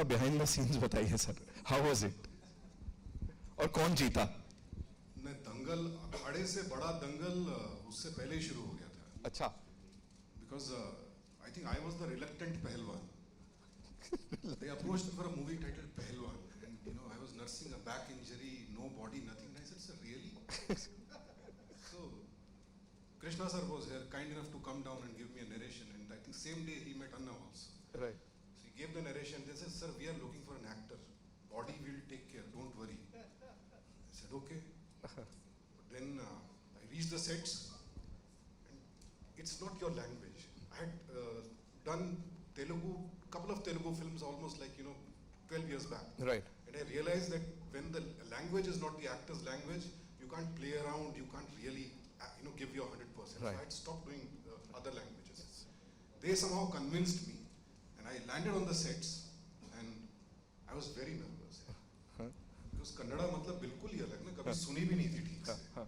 Behind the scenes बताइए sir, how was it और कौन जीता? नहीं, दंगल अखाड़े से बड़ा दंगल उससे पहले ही शुरू हो गया था. अच्छा. Because I think I was the reluctant Pehlwaan. They approached me for a movie titled Pehlwaan, and you know I was nursing a back injury, no body, nothing. And I said, "Sir, really?" So Krishna sir was here, kind enough to come down and give me a narration, and I think same day he met Anna also. Right. So he gave the narration. They said, "Sir, we are looking for an actor. Body will take care. Don't worry." I said, "Okay." But then I reached the sets, and it's not your language. I had done Telugu, couple of Telugu films almost like 12 years back. Right. And I realized that when the language is not the actor's language, you can't play around, you can't really give your 100%. Right. So I had stopped doing other languages. They somehow convinced me, and I landed on the sets, and I was very nervous. Because Kannada मतलब बिल्कुल ही अलग ना, कभी सुनी भी नहीं थी ठीक से.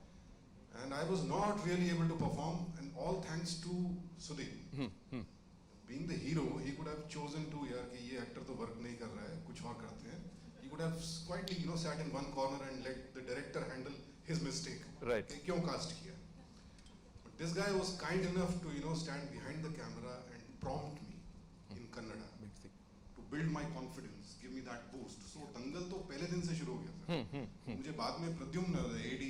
And I was not really able to perform, and all thanks to Sudeep. Being the hero, he could have chosen to यार कि ये actor तो work नहीं कर रहा है, कुछ और करते हैं. He could have quietly sat in one corner and let the director handle his mistake. Right. कि क्यों cast किया? But this guy was kind enough to stand behind the camera and prompt me in Kannada to build my confidence, give me that boost. So दंगल तो पहले दिन से शुरू हो गया था. मुझे बाद में Pradyumna, the AD,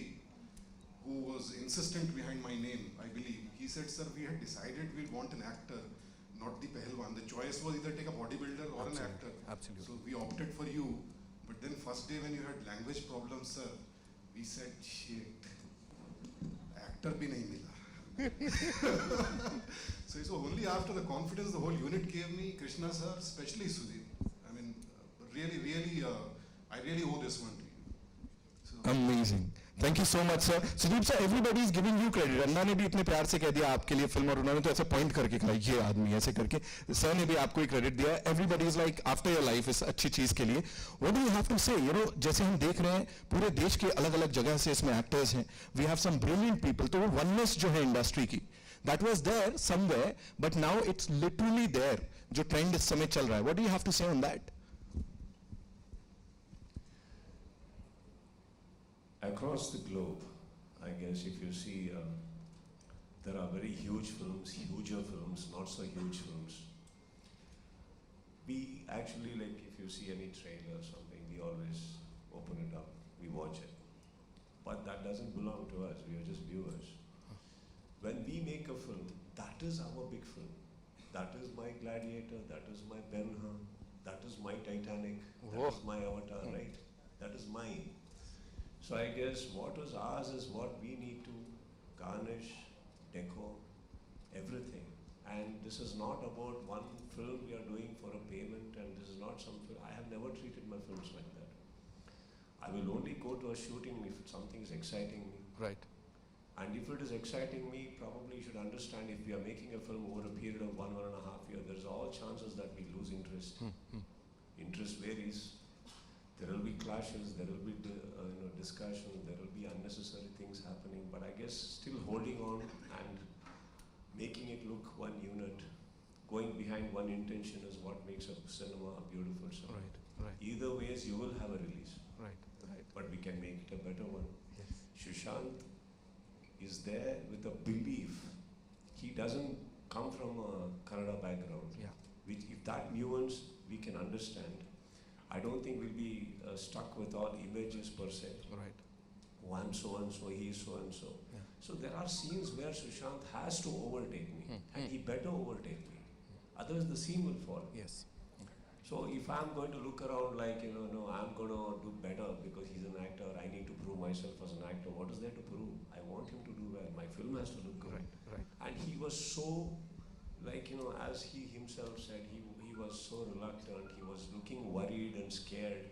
who was insistent behind my name, I believe, he said, "Sir, we had decided we want an actor, not the Pehlwaan. The choice was either take a bodybuilder or an actor. Absolutely. So we opted for you. But then first day when you had language problems, sir, we said, shit, actor bhi nahi mila." So it's only after the confidence the whole unit gave me, Krishna sir, especially Sudeep. I mean, really, I really owe this one to you. So, Amazing. Thank you so much, sir. Sudeep sir, everybody is giving you credit. अन्ना ने भी इतने प्यार से कह दिया आपके लिए film, और उन्होंने तो ऐसे पॉइंट करके कहा ये आदमी ऐसे करके. सर ने भी आपको ही क्रेडिट दिया. Everybody is like after your life इस अच्छी चीज के लिए. What do you have to say? जैसे हम देख रहे हैं पूरे देश के अलग अलग जगह से इसमें एक्टर्स हैं. We have some brilliant people. तो वो oneness जो है इंडस्ट्री की, that was there somewhere, but now it's literally there. जो ट्रेंड इस समय चल रहा है. What do you have to say on that? Across the globe, I guess if you see, there are very huge films, huger films, not so huge films. We actually, like, if you see any trailer or something, we always open it up, we watch it. But that doesn't belong to us, we are just viewers. When we make a film, that is our big film. That is my Gladiator, that is my Ben-Hur, that is my Titanic, that is my Avatar, right? That is mine. So I guess what was ours is what we need to garnish, decor, everything. And this is not about one film we are doing for a payment, and this is not some film. I have never treated my films like that. I will only go to a shooting if something is exciting me. Right. And if it is exciting me, probably you should understand if we are making a film over a period of 1.5 years, there's all chances that we lose interest. Interest varies. There will be clashes, there will be discussion, there will be unnecessary things happening, but I guess still holding on and making it look one unit, going behind one intention is what makes a cinema a beautiful cinema. Right. Either ways, you will have a release. Right. But we can make it a better one. Yes. Sushant is there with a belief. He doesn't come from a Kannada background. Yeah. Which, if that nuance we can understand, I don't think we'll be stuck with all images per se. Right. Oh, I'm so and so, he is so and so. Yeah. So there are scenes where Sushant has to overtake me, and he better overtake me. Otherwise the scene will fall. Yes. So if I'm going to look around like, no, I'm going to do better because he's an actor, I need to prove myself as an actor. What is there to prove? I want him to do well. My film has to look good. Right. And he was so, like, as he himself said, he was so reluctant, he was looking worried and scared,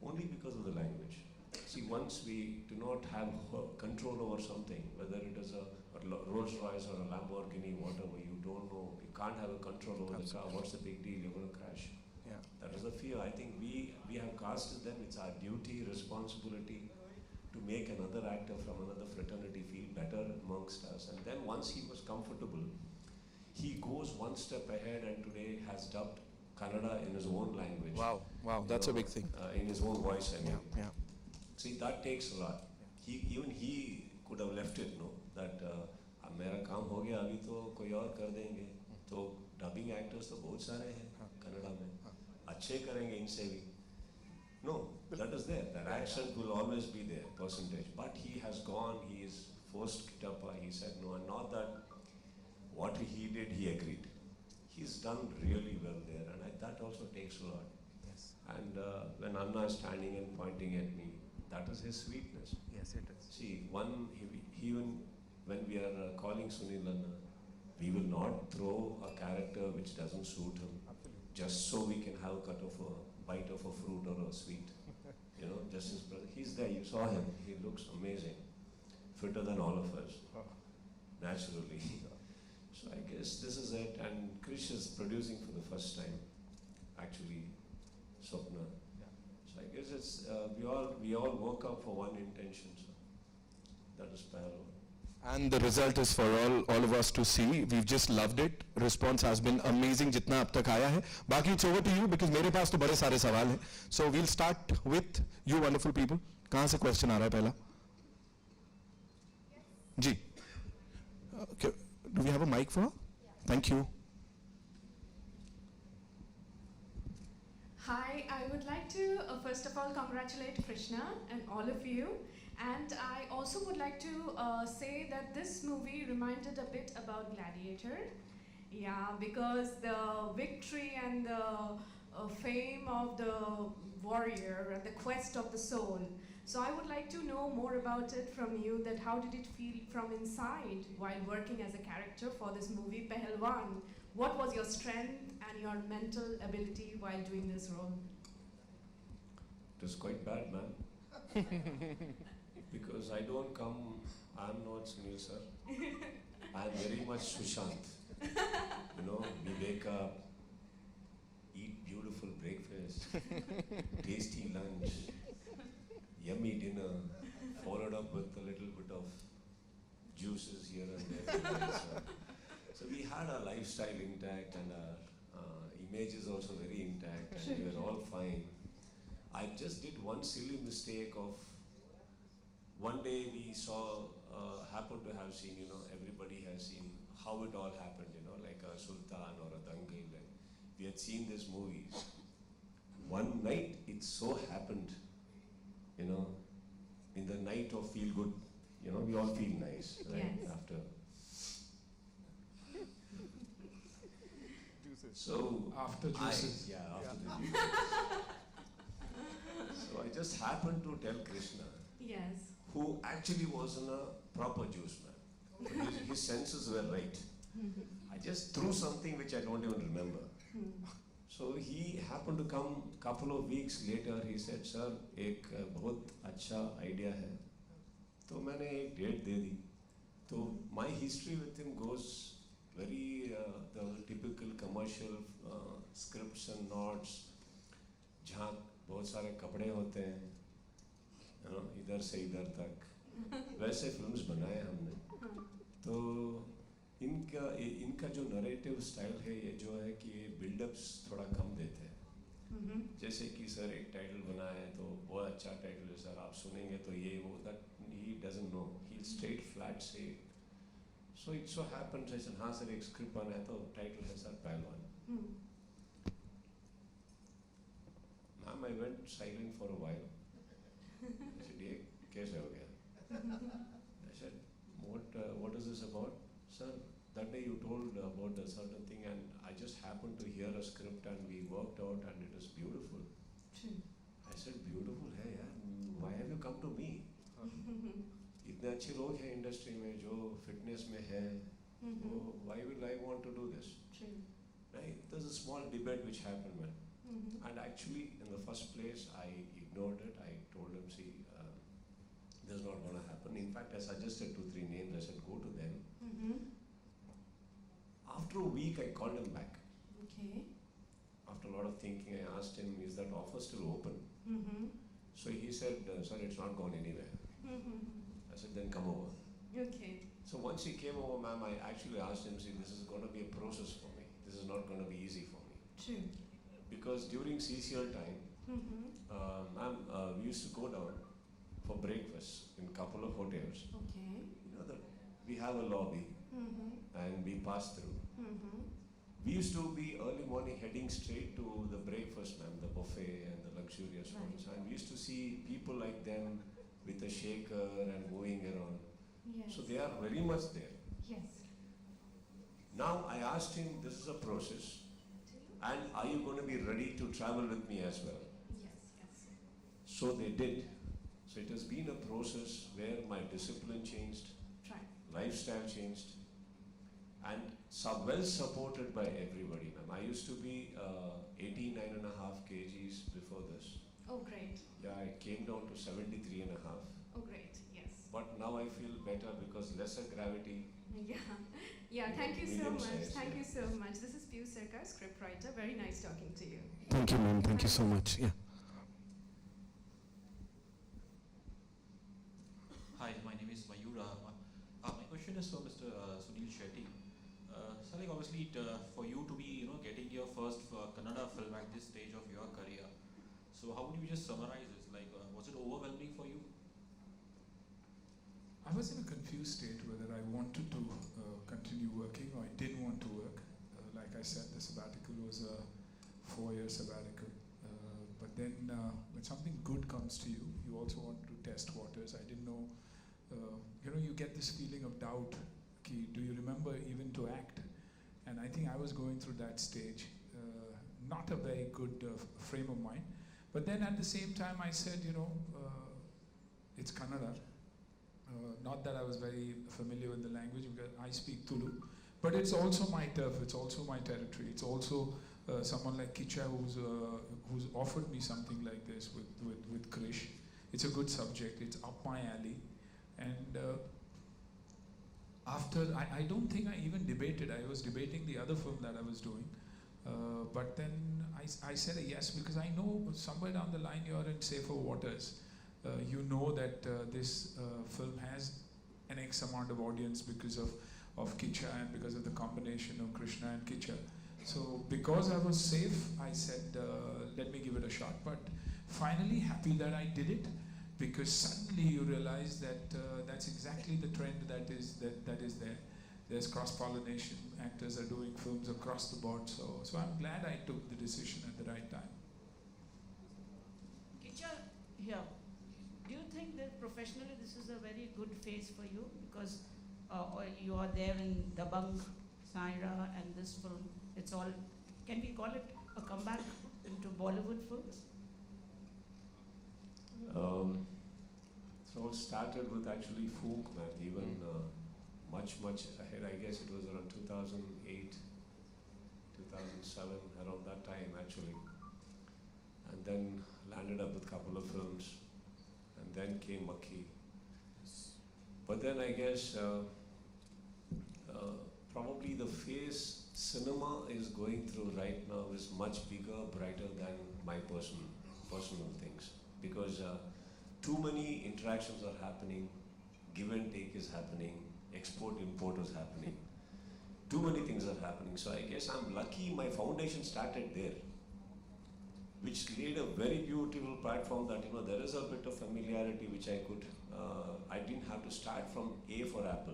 only because of the language. See, once we do not have control over something, whether it is a Rolls Royce or a Lamborghini, whatever, you don't know, you can't have a control over the car, what's the big deal, you're going to crash. Yeah. That is the fear. I think we have casted them, it's our duty, responsibility to make another actor from another fraternity feel better amongst us. And then once he was comfortable, he goes one step ahead and today has dubbed Kannada in his own language. Wow, that's a big thing. In his own voice, I mean. Yeah. See, that takes a lot. Even he could have left it, no? That अब मेरा काम हो गया, अभी तो कोई और कर देंगे. तो dubbing actors तो बहुत सारे हैं कन्नड़ा में. अच्छे करेंगे इनसे भी. No, that is there. That accent will always be there, percentage. But he has gone. He is forced Kichappa. He said no, and not that what he did, he agreed. He's done really well there, and that also takes a lot. Yes. And when Anna is standing and pointing at me, that is his sweetness. Yes, it is. See, even when we are calling Sunil Anna, we will not throw a character which doesn't suit him, just so we can have cut of a bite of a fruit or a sweet. You know, just his brother. He's there. You saw him. He looks amazing, fitter than all of us, naturally. So I guess this is it. And Krish is producing for the first time, actually, Swapna. So I guess it's we all woke up for one intention. So that is Pehlwaan. And the result is for all of us to see. We've just loved it. Response has been amazing जितना अब तक आया है. बाकी it's over to you because मेरे पास तो बड़े सारे सवाल हैं. So we'll start with you wonderful people. कहाँ से question आ रहा है पहला? जी. Okay. Do we have a mic for her? Thank you. Hi, I would like to first of all congratulate Krishna and all of you. And I also would like to say that this movie reminded a bit about Gladiator. Yeah, because the victory and the fame of the warrior and the quest of the soul. So I would like to know more about it from you, that how did it feel from inside while working as a character for this movie, Pehlwaan? What was your strength and your mental ability while doing this role? It was quite bad, man. Because I don't come, I'm not Suniel sir. I'm very much Sushant. You know, we wake up, eat beautiful breakfast, tasty lunch, yummy dinner, followed up with a little bit of juices here and there. So we had our lifestyle intact and our image is also very intact and we were all fine. I just did one silly mistake of one day we saw, happened to have seen, you know, everybody has seen how it all happened, you know, like a Sultan or a Dangal. And we had seen these movies. One night it so happened, you know, in the night of feel good, you know, we all feel nice, right? Yes. After. So After juices. After the juices. So I just happened to tell Krishna, Yes. who actually wasn't a proper juice man. His senses were right. I just threw something which I don't even remember. So he happened to come couple of weeks later. He said, "Sir, एक बहुत अच्छा idea है." तो मैंने एक date दे दी. तो my history with him goes very the typical commercial scripts and nods, जहाँ बहुत सारे कपड़े होते हैं, you know, इधर से इधर तक वैसे फिल्म्स बनाए हमने. तो इनका जो नरेटिव स्टाइल है ये जो है कि ये बिल्डअप्स थोड़ा कम देते हैं. जैसे कि सर एक टाइटल बना है तो बहुत अच्छा टाइटल है सर, आप सुनेंगे तो ये वो, that he doesn't know, he straight flat से. सो इट सो हैपेंस ऐसे, हाँ सर एक स्क्रिप्ट बना है तो टाइटल है सर पहलवान. Ma'am I went silent for a while. I said, ये कैसे हो गया? I said, what is this about? Sir, that day you told about a certain thing and I just happened to hear a script and we worked out and it is beautiful. I said, beautiful है यार, why have you come to me? इतने अच्छे लोग हैं industry में जो fitness में हैं, why will I want to do this? Right? There's a small debate which happened, man. And actually, in the first place, I ignored it. I told him, see, this is not going to happen. In fact, I suggested 2-3 names. I said, go to them. After a week, I called him back. Okay. After a lot of thinking, I asked him, is that offer still open? So he said, sir, it's not gone anywhere. I said, then come over. Okay. So once he came over, ma'am, I actually asked him, see, this is going to be a process for me. This is not going to be easy for me. True. because during CCL time, ma'am, we used to go down for breakfast in a couple of hotels. Okay. You know that we have a lobby and we pass through. We used to be early morning heading straight to the breakfast, ma'am, the buffet and the luxurious ones. And we used to see people like them with a shaker and going around. Yes. So they are very much there. Yes. Now I asked him, this is a process, and are you going to be ready to travel with me as well? Yes, yes. So they did. So it has been a process where my discipline changed, Right. lifestyle changed, and well supported by everybody, ma'am. I used to be 89.5 kgs before this. Oh, great. Yeah, I came down to 73.5. Oh, great. Yes. But now I feel better because lesser gravity. Yeah. Yeah, thank you so Medium much. size, Thank yeah. you so much. This is Piyu Sarkar, scriptwriter. Very nice talking to you. Thank you, ma'am. Thank you so much. Yeah. Hi, my name is Mayura. My question is for Mr. Suniel Shetty. So, like, obviously, for you to be, getting your first Kannada film at this stage of your career. So, how would you just summarize this? Like, was it overwhelming for you? I was in a confused state whether I wanted to continue working or I didn't want to work. Like I said, the sabbatical was a 4-year sabbatical. But then when something good comes to you, you also want to test waters. I didn't know, you get this feeling of doubt. Do you remember even to act? And I think I was going through that stage. Not a very good frame of mind. But then at the same time I said, it's Kannada. Not that I was very familiar with the language because I speak Tulu, but it's also my turf, it's also my territory. It's also someone like Kichcha who's offered me something like this with Krish. It's a good subject, it's up my alley. And after, I don't think I even debated. I was debating the other film that I was doing. But then I said a yes because I know somewhere down the line you're in safer waters. You know that this film has an X amount of audience because of Kichcha and because of the combination of Krishna and Kichcha. So because I was safe, I said, let me give it a shot. But finally happy that I did it because suddenly you realize that that's exactly the trend that is there. There's cross-pollination. Actors are doing films across the board. So I'm glad I took the decision at the right time. Kichcha, here. Do you think that professionally this is a very good phase for you? Because you are there in Dabang, Saira, and this film. It's all, can we call it a comeback into Bollywood films? So it started with actually folk, man, even much ahead. I guess it was around 2008, 2007, around that time actually. And then landed up with a couple of films. And then came Makhi. But then I guess probably the phase cinema is going through right now is much bigger, brighter than my personal things. Because too many interactions are happening, give and take is happening, export, import is happening. Too many things are happening. So I guess I'm lucky my foundation started there, which laid a very beautiful platform that, there is a bit of familiarity which I could, I didn't have to start from A for Apple.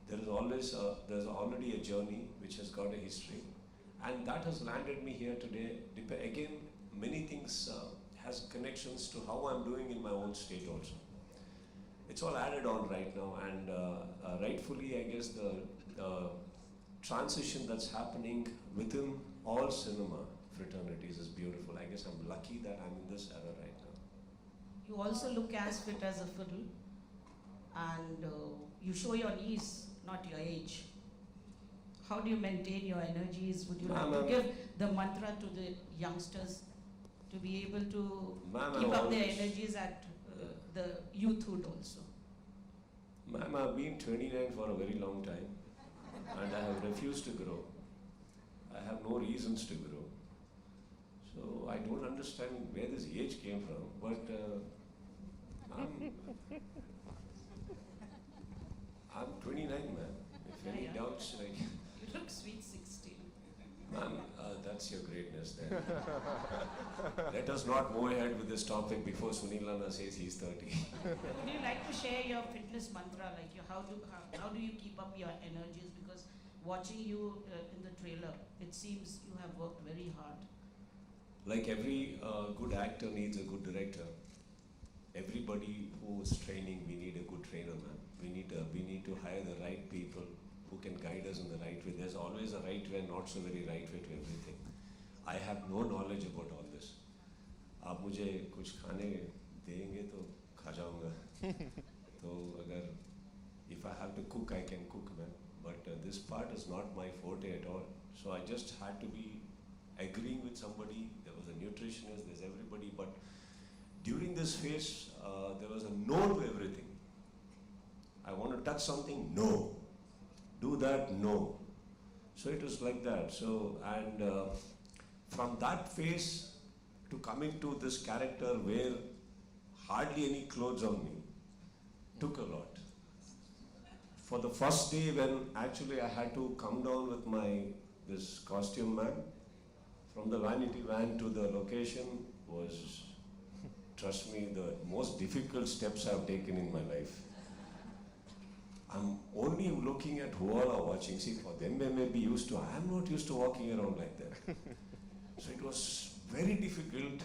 There's already a journey which has got a history. And that has landed me here today. Again, many things has connections to how I'm doing in my own state also. It's all added on right now, and rightfully, I guess the transition that's happening within all cinema fraternities is beautiful. I guess I'm lucky that I'm in this era right now. You also look as fit as a fiddle, and you show your knees, not your age. How do you maintain your energies? Would you like to give the mantra to the youngsters to be able to keep up their energies at the youthhood also? Ma'am, I've been 29 for a very long time, and I have refused to grow. I have no reasons to grow. So I don't understand where this age came from, but I'm 29, ma'am. If any doubts, You look sweet 16. ma'am, that's your greatness then. Let us not move ahead with this topic before Sunil Anna says he's 30. Would you like to share your fitness mantra? Like how do you keep up your energies? Because watching you in the trailer, it seems you have worked very hard. Like every good actor needs a good director. Everybody who's training, we need a good trainer, man. We need to hire the right people who can guide us in the right way. There's always a right way and not so very right way to everything. I have no knowledge about all this. आप मुझे कुछ खाने देंगे तो खा जाऊंगा. तो अगर if I have to cook, I can cook, man. But this part is not my forte at all. So I just had to be agreeing with somebody. There was a nutritionist, there's everybody. But during this phase, there was a no to everything. I want to touch something, no. Do that, no. So it was like that. So, and from that phase to coming to this character where hardly any clothes on me, took a lot. For the first day when actually I had to come down with this costume man, from the vanity van to the location was, trust me, the most difficult steps I've taken in my life. I'm only looking at who all are watching. See, for them they may be used to, I'm not used to walking around like that. So it was very difficult.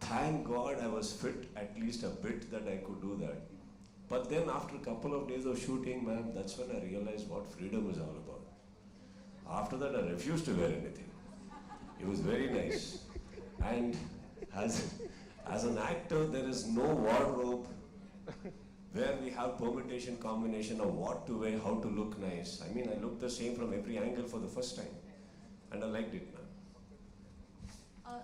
Thank God I was fit at least a bit that I could do that. But then after a couple of days of shooting, man, that's when I realized what freedom is all about. After that I refused to wear anything. It was very nice. And as an actor, there is no wardrobe where we have permutation, combination of what to wear, how to look nice. I mean, I looked the same from every angle for the first time. And I liked it, man.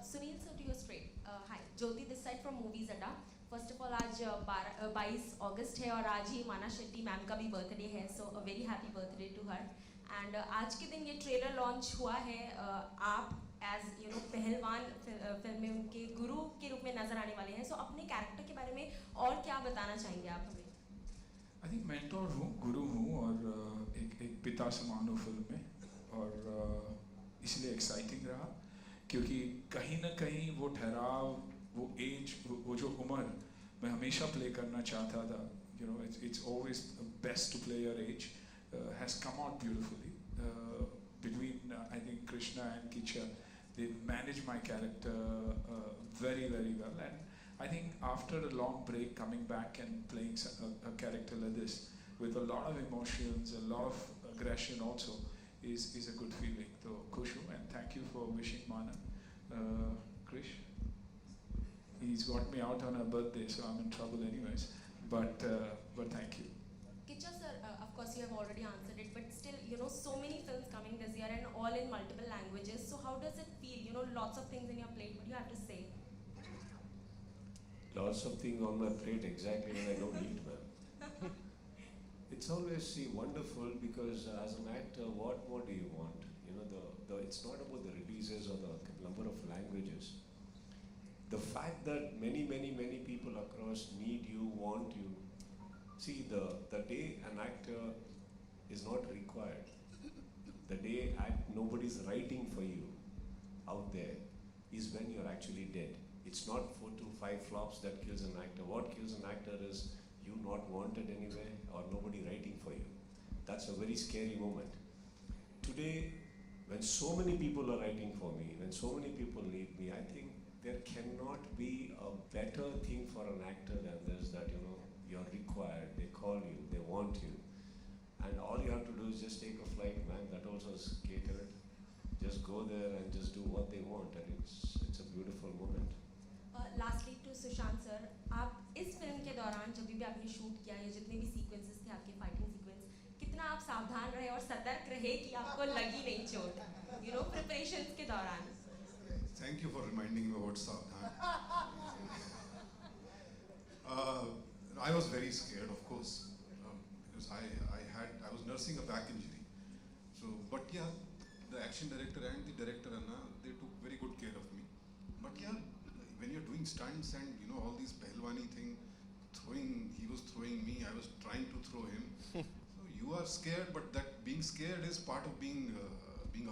Sunil, sir, to your straight. Hi, Jyoti this side from Movies Adda. First of all, आज 22 अगस्त है और आज ही माना Shetty ma'am का भी birthday है, so a very happy birthday to her. And आज के दिन ये ट्रेलर लॉन्च हुआ है, आप as you know पहलवान फिल्म में उनके गुरु के रूप में नजर आने वाले हैं, so अपने कैरेक्टर के बारे में और क्या बताना चाहेंगे आप हमें? I think mentor हूँ, गुरु हूँ और एक पिता समान हूँ फिल्म में और इसलिए exciting रहा क्योंकि कहीं ना कहीं वो ठहराव, वो एज, वो जो उम्र मैं हमेशा प्ले करना चाहता था, you know, it's always best to play your age, has come out beautifully. Between I think Krishna and Kichcha, they managed my character very, very well. And I think after a long break, coming back and playing a character like this with a lot of emotions, a lot of aggression also is a good feeling. So Kushu, and thank you for wishing Mana. Krish, he's got me out on her birthday, so I'm in trouble anyways. But thank you. Kichcha sir, of course you have already answered it, but still, you know, so many films coming this year and all in multiple languages. So how does it feel? You know, lots of things in your plate. What do you have to say? Lots of things on my plate exactly when I don't eat, man. It's always wonderful because as an actor, what more do you want? You know, it's not about the releases or the number of languages. The fact that many people across need you, want you. See, the day an actor is not required, the day nobody's writing for you out there is when you're actually dead. It's not 4 to 5 flops that kills an actor. What kills an actor is you not wanted anywhere or nobody writing for you. That's a very scary moment. Today, when so many people are writing for me, when so many people need me, I think there cannot be a better thing for an actor than this, that, you know, you're required, they call you, they want you. And all you have to do is just take a flight, man, that also is catered. Just go there and just do what they want, and it's a beautiful moment. Lastly to Sushant sir, आप इस film के दौरान जब भी आपने shoot किया या जितने भी सीक्वेंसेस थे आपके फाइटिंग सीक्वेंस, कितना आप सावधान रहे और सतर्क रहे कि आपको लगी नहीं चोट, you know, preparations के दौरान? Thank you for reminding me about Savdhan. I was very scared, of course, because I was nursing a back injury. So, but yeah, the action director and the director Anna, they took very good care of me. But yeah, when you're doing stunts and you know all these Pehlwani thing, he was throwing me, I was trying to throw him. So you are scared, but that being scared is part of being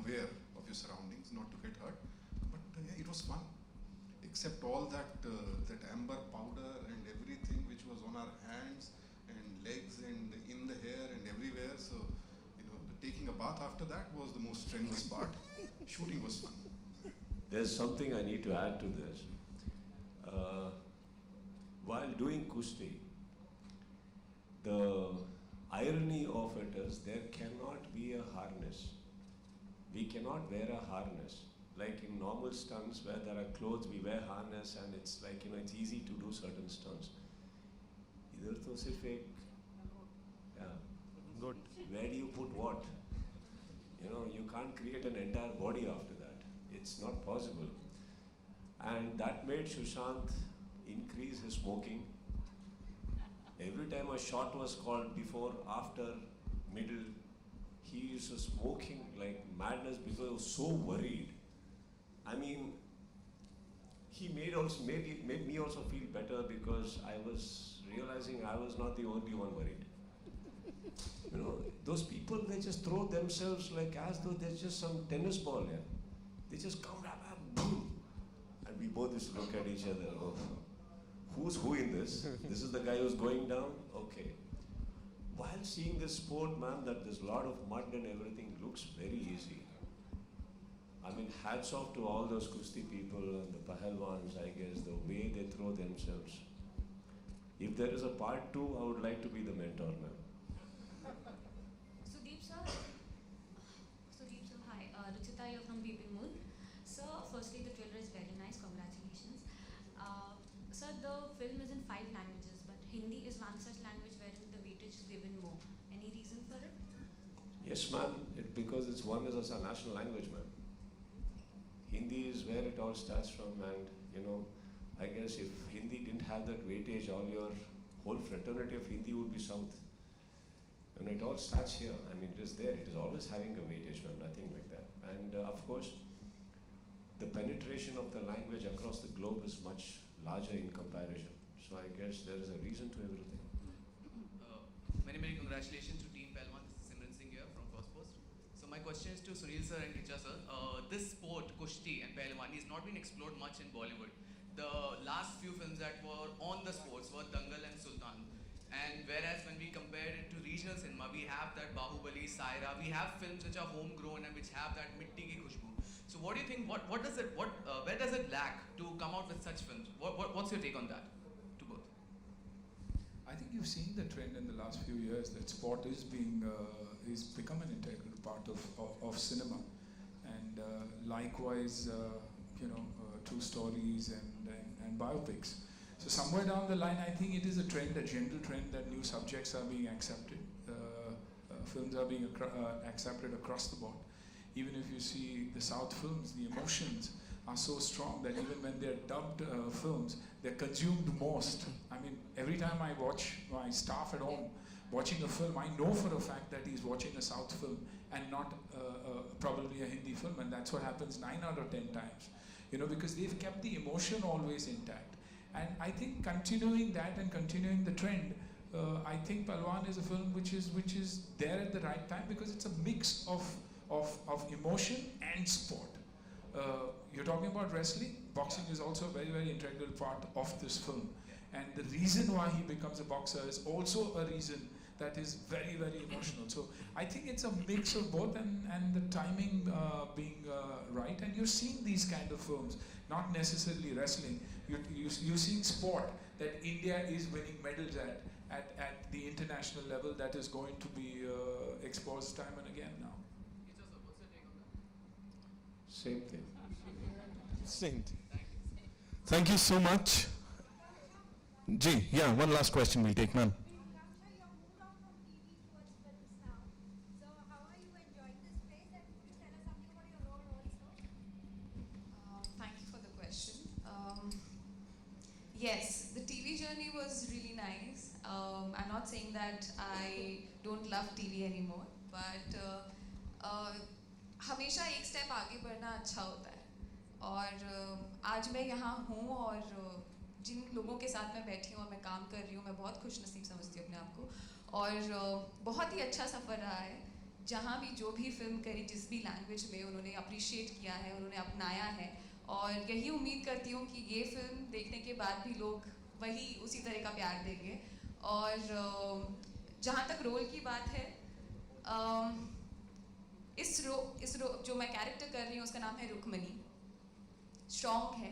aware of of your surroundings, not to get hurt. But yeah, it was fun. Except all that amber powder and everything which was on our hands and legs and in the hair and everywhere. So, taking a bath after that was the most strenuous part. Shooting was fun. There's something I need to add to this. While doing Kushti, the irony of it is there cannot be a harness. We cannot wear a harness. Like in normal stunts where there are clothes, we wear harness and it's like, it's easy to do certain stunts. Idhar to sirf ek, yeah. Good. Where do you put what? You can't create an entire body after that. It's not possible. And that made Sushant increase his smoking. Every time a shot was called, before, after, middle, he used to smoking like madness because he was so worried. I mean, he made me also feel better because I was realizing I was not the only one worried. Those people, they just throw themselves like as though they're just some tennis ball, yeah. They just come, boom, and we both just look at each other. Oh, who's who in this? This is the guy who's going down? Okay. While seeing this sport, man, that there's a lot of mud and everything, looks very easy. I mean, hats off to all those Kushti people and the Pehlwaans, I guess, the way they throw themselves. If there is a part 2, I would like to be the mentor, man. Sudeep sir, hi. Ruchita here from BP Moon. Sir, firstly, the trailer is very nice. Congratulations. Sir, the film is in 5 languages, but Hindi is one such language wherein the weightage is given more. Any reason for it? Yes, ma'am. Because it's one as a national language, ma'am. Hindi is where it all starts from, and I guess if Hindi didn't have that weightage, all your whole fraternity of Hindi would be south. And it all starts here. I mean, it is there. It is always having a weightage, ma'am, nothing like that. And of course, the penetration of the language across the globe is much larger in comparison. So I guess there is a reason to everything. Many congratulations to Team Pehlwaan. This is Simran Singh here from First Post. So my question is to Suniel sir and Kichcha sir. This sport, Kushti and Pehlwaan, is not been explored much in Bollywood. The last few films that were on the sports were Dangal and Sultan. And whereas when we compare it to regional cinema, we have that Bahubali, Saira, we have films which are homegrown and which have that mitti ki khushbu. So what do you think, where does it lack to come out with such films? What's your take on that, to both? I think you've seen the trend in the last few years that sport is become an integral part of cinema, and likewise, true stories and biopics. So somewhere down the line, I think it is a trend, a general trend, that new subjects are being accepted. Films are being accepted across the board. Even if you see the South films, the emotions are so strong that even when they're dubbed films, they're consumed most. I mean, every time I watch my staff at home watching a film, I know for a fact that he's watching a South film and not probably a Hindi film, and that's what happens 9 out of 10 times. Because they've kept the emotion always intact. And I think continuing that and continuing the trend, I think Pehlwaan is a film which is there at the right time, because it's a mix of emotion and sport. You're talking about wrestling. Boxing is also a very, very integral part of this film. And the reason why he becomes a boxer is also a reason that is very, very emotional. So I think it's a mix of both, and the timing being right. And you're seeing these kind of films, not necessarily wrestling. You're seeing sport that India is winning medals at the international level, that is going to be exposed time and again now. What's your take on that? Same thing. Same thing. Thank you so much. Ji, yeah, one last question we'll take, ma'am. Thank you for the question. Yes, the TV journey was really nice. I'm not saying that I don't love TV anymore, but हमेशा एक step आगे बढ़ना अच्छा होता है. और आज मैं यहाँ हूँ और जिन लोगों के साथ मैं बैठी हूँ और मैं काम कर रही हूँ, मैं बहुत खुशनसीब समझती हूँ अपने आप को. और बहुत ही अच्छा सफ़र रहा है. जहाँ भी जो भी फिल्म करी, जिस भी लैंग्वेज में उन्होंने अप्रिशिएट किया है, उन्होंने अपनाया है, और यही उम्मीद करती हूँ कि ये फिल्म देखने के बाद भी लोग वही उसी तरह का प्यार देंगे। और जहाँ तक रोल की बात है, जो मैं कैरेक्टर कर रही हूँ उसका नाम है रुक्मणी। स्ट्रॉन्ग है,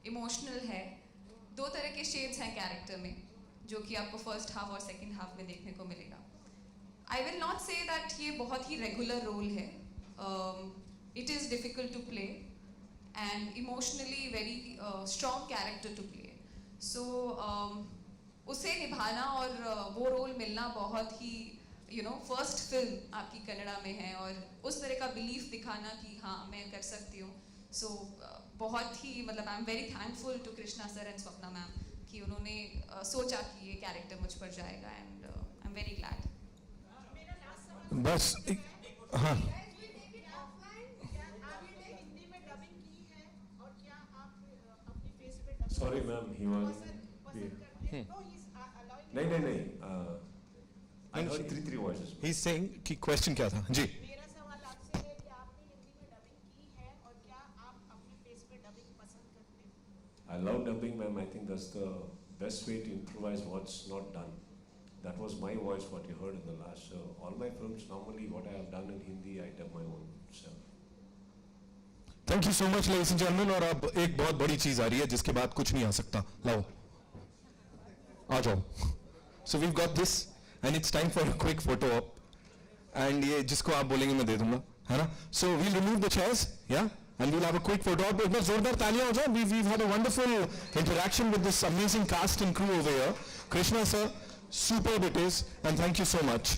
इमोशनल है, दो तरह के शेड्स हैं कैरेक्टर में जो कि आपको फर्स्ट हाफ और सेकंड हाफ में देखने को मिलेगा। I will not say that ये बहुत ही रेगुलर रोल है। It is difficult to play and emotionally very strong character to play. So उसे निभाना और वो रोल मिलना बहुत ही फर्स्ट फिल्म आपकी कन्नड़ा में है, और उस तरह का बिलीफ दिखाना कि हाँ मैं कर सकती हूँ। सो बहुत ही मतलब I am very thankful to Krishna sir and Swapna ma'am कि उन्होंने सोचा कि ये कैरेक्टर मुझ पर जाएगा, and I am very glad. बस हाँ, Sorry, ma'am, he was. नहीं. I heard three voices. he's saying कि question क्या था जी? मेरा सवाल आपसे है कि आपने हिंदी में डबिंग की है और क्या आप अपने फेस पे डबिंग पसंद करते हैं? I love dubbing, ma'am. I think that's the best way to improvise what's not done. That was my voice, what you heard in the last. So all my films, normally what I have done in Hindi, I dub my own self. Thank you so much ladies and gentleman. और अब एक बहुत बड़ी चीज आ रही है जिसके बाद कुछ नहीं आ सकता। लाओ, आ जाओ। So we got this and it's time for a quick photo op, and ये जिसको आप बोलेंगे मैं दे दूंगा, है ना? So we'll remove the chairs, yeah, and we'll have a quick photo op. एक बार जोरदार तालियां हो जाए। We had a wonderful interaction with this amazing cast and crew over here. Krishna sir, superb it is, and thank you so much.